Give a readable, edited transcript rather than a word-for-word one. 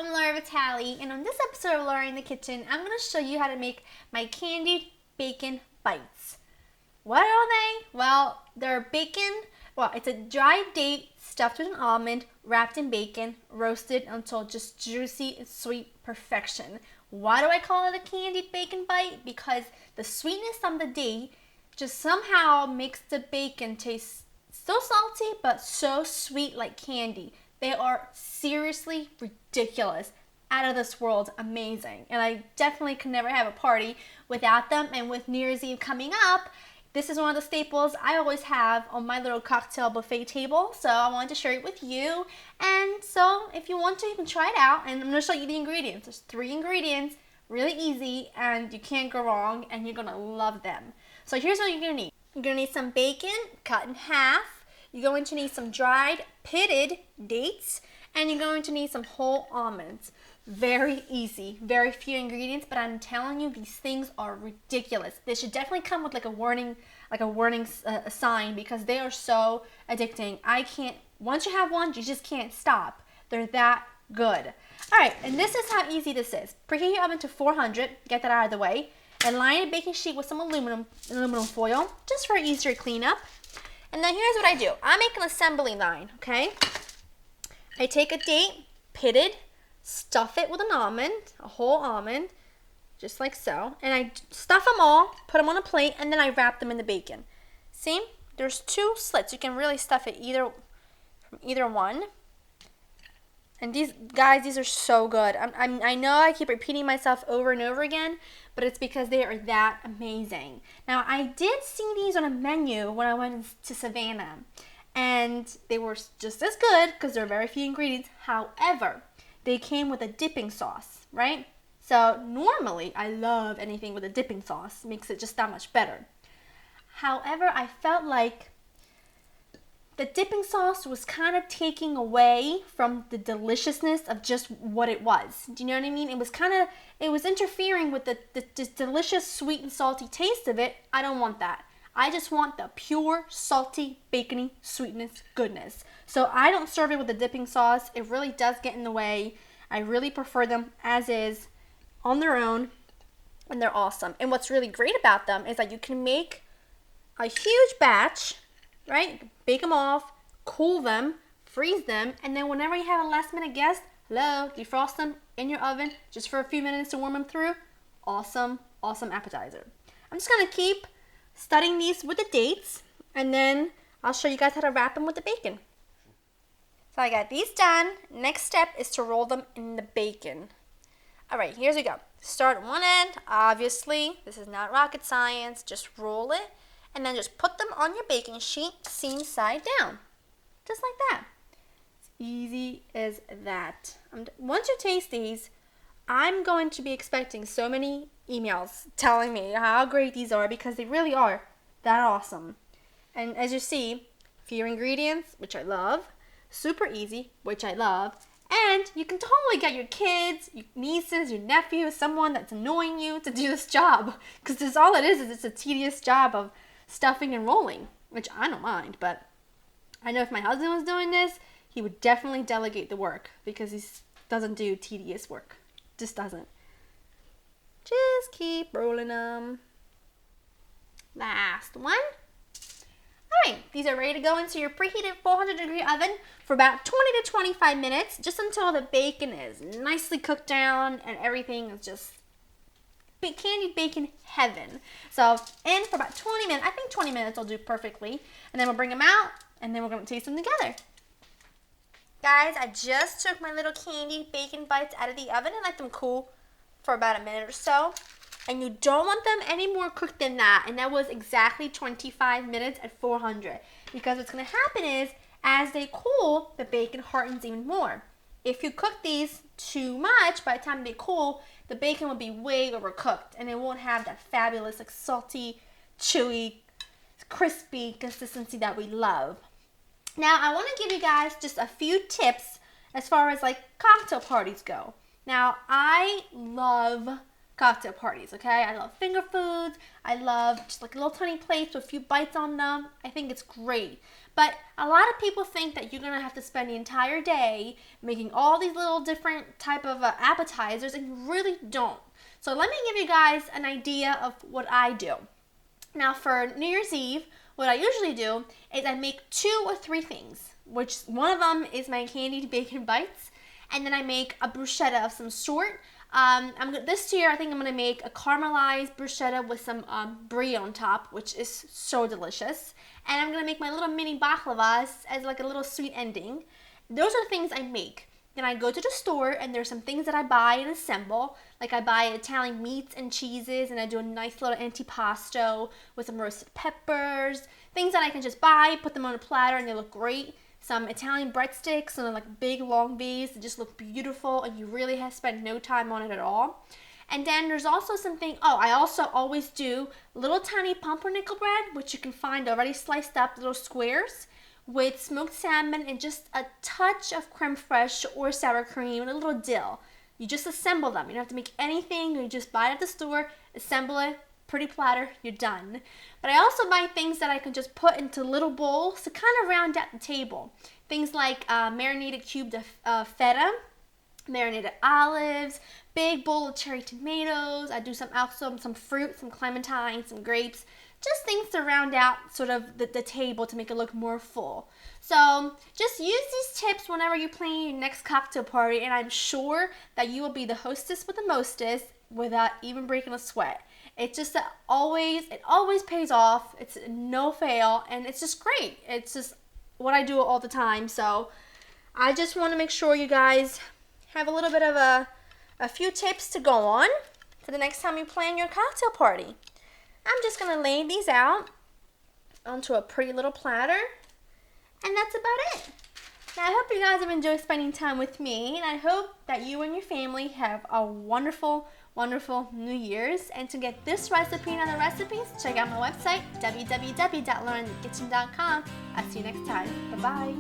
I'm Laura Vitale, and on this episode of Laura in the Kitchen, I'm going to show you how to make my candied bacon bites. What are they? Well, they're bacon, it's a dried date stuffed with an almond, wrapped in bacon, roasted until just juicy and sweet perfection. Why do I call it a candied bacon bite? Because the sweetness of the date just somehow makes the bacon taste so salty but so sweet like candy. They are seriously ridiculous, out of this world, amazing. And I definitely could never have a party without them. And with New Year's Eve coming up, this is one of the staples I always have on my little cocktail buffet table. So I wanted to share it with you. And so if you want to, you can try it out. And I'm going to show you the ingredients. There's 3 ingredients, really easy, and you can't go wrong, and you're going to love them. So here's what you're going to need. You're going to need some bacon cut in half. You're going to need some dried, pitted dates, and you're going to need some whole almonds. Very easy, very few ingredients, but I'm telling you, these things are ridiculous. They should definitely come with like a warning sign, because they are so addicting. Once you have one, you just can't stop. They're that good. All right, and this is how easy this is. Preheat your oven to 400, get that out of the way, and line a baking sheet with some aluminum foil, just for easier cleanup. And then here's what I do. I make an assembly line, okay? I take a date, pitted, stuff it with an almond, a whole almond, just like so. And I stuff them all, put them on a plate, and then I wrap them in the bacon. See? There's 2 slits. You can really stuff it from either one. And these are so good. I know I keep repeating myself over and over again, but it's because they are that amazing. Now, I did see these on a menu when I went to Savannah, and they were just as good because there are very few ingredients. However, they came with a dipping sauce, right? So normally, I love anything with a dipping sauce. It makes it just that much better. However, I felt like the dipping sauce was kind of taking away from the deliciousness of just what it was. Do you know what I mean? It was interfering with the delicious sweet and salty taste of it. I don't want that. I just want the pure, salty, bacony sweetness goodness. So I don't serve it with the dipping sauce. It really does get in the way. I really prefer them as is, on their own, and they're awesome. And what's really great about them is that you can make a huge batch, right? Bake them off, cool them, freeze them, and then whenever you have a last minute guest, defrost them in your oven just for a few minutes to warm them through. Awesome, awesome appetizer. I'm just going to keep studying these with the dates, and then I'll show you guys how to wrap them with the bacon. So I got these done. Next step is to roll them in the bacon. All right, here's we go. Start at one end, obviously. This is not rocket science. Just roll it. And then just put them on your baking sheet, seam side down. Just like that. It's easy as that. Once you taste these, I'm going to be expecting so many emails telling me how great these are, because they really are that awesome. And as you see, fewer ingredients, which I love. Super easy, which I love. And you can totally get your kids, your nieces, your nephews, someone that's annoying you to do this job. Because that's all it is it's a tedious job of stuffing and rolling, which I don't mind, but I know if my husband was doing this, he would definitely delegate the work, because he doesn't do tedious work. Just doesn't. Just keep rolling them. Last one. Alright, these are ready to go into your preheated 400-degree oven for about 20 to 25 minutes, just until the bacon is nicely cooked down and everything is just candied bacon heaven. So in for about 20 minutes. I think 20 minutes will do perfectly. And then we'll bring them out, and then we're going to taste them together. Guys, I just took my little candied bacon bites out of the oven and let them cool for about a minute or so. And you don't want them any more cooked than that. And that was exactly 25 minutes at 400. Because what's going to happen is, as they cool, the bacon hardens even more. If you cook these too much, by the time they cool, the bacon will be way overcooked, and it won't have that fabulous, like, salty, chewy, crispy consistency that we love. Now, I want to give you guys just a few tips as far as like cocktail parties go. Now, I love cocktail parties, okay? I love finger foods. I love just like little tiny plates with a few bites on them. I think it's great. But a lot of people think that you're gonna have to spend the entire day making all these little different type of appetizers, and you really don't. So let me give you guys an idea of what I do. Now for New Year's Eve, what I usually do is I make 2 or 3 things, which one of them is my candied bacon bites, and then I make a bruschetta of some sort. This year I think I'm gonna make a caramelized bruschetta with some brie on top, which is so delicious. And I'm gonna make my little mini baklavas as like a little sweet ending. Those are the things I make. Then I go to the store and there's some things that I buy and assemble. Like I buy Italian meats and cheeses and I do a nice little antipasto with some roasted peppers. Things that I can just buy, put them on a platter and they look great. Some Italian breadsticks and like big long bees that just look beautiful and you really have spent no time on it at all. And then there's also something, I also always do little tiny pumpernickel bread, which you can find already sliced up little squares, with smoked salmon and just a touch of creme fraiche or sour cream and a little dill. You just assemble them. You don't have to make anything. You just buy it at the store, assemble it, pretty platter, you're done. But I also buy things that I can just put into little bowls to kind of round out the table. Things like marinated cubed feta, marinated olives, big bowl of cherry tomatoes. I do some fruit, some clementine, some grapes. Just things to round out sort of the table to make it look more full. So just use these tips whenever you're planning your next cocktail party, and I'm sure that you will be the hostess with the mostest without even breaking a sweat. It's just that it always pays off. It's no fail, and it's just great. It's just what I do all the time. So I just want to make sure you guys have a little bit of a few tips to go on for the next time you plan your cocktail party. I'm just going to lay these out onto a pretty little platter, and that's about it. Now, I hope you guys have enjoyed spending time with me, and I hope that you and your family have a wonderful, wonderful New Year's. And to get this recipe and other recipes, check out my website, www.laureninthekitchen.com. I'll see you next time. Bye-bye.